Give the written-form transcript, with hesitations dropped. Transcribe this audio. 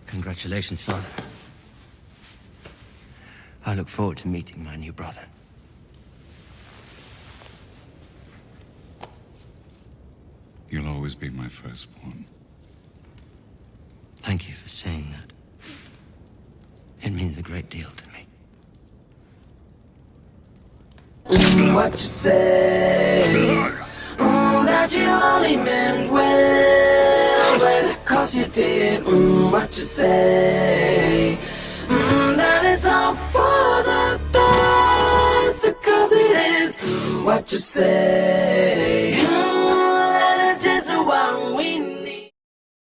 Congratulations, Father. I look forward to meeting my new brother. You'll always be my firstborn. Thank you for saying that. It means a great deal to me. What you say? That you only meant well, 'cause you did. What you say? That it's all for the best, 'cause it is. What you say? That it's just what we need.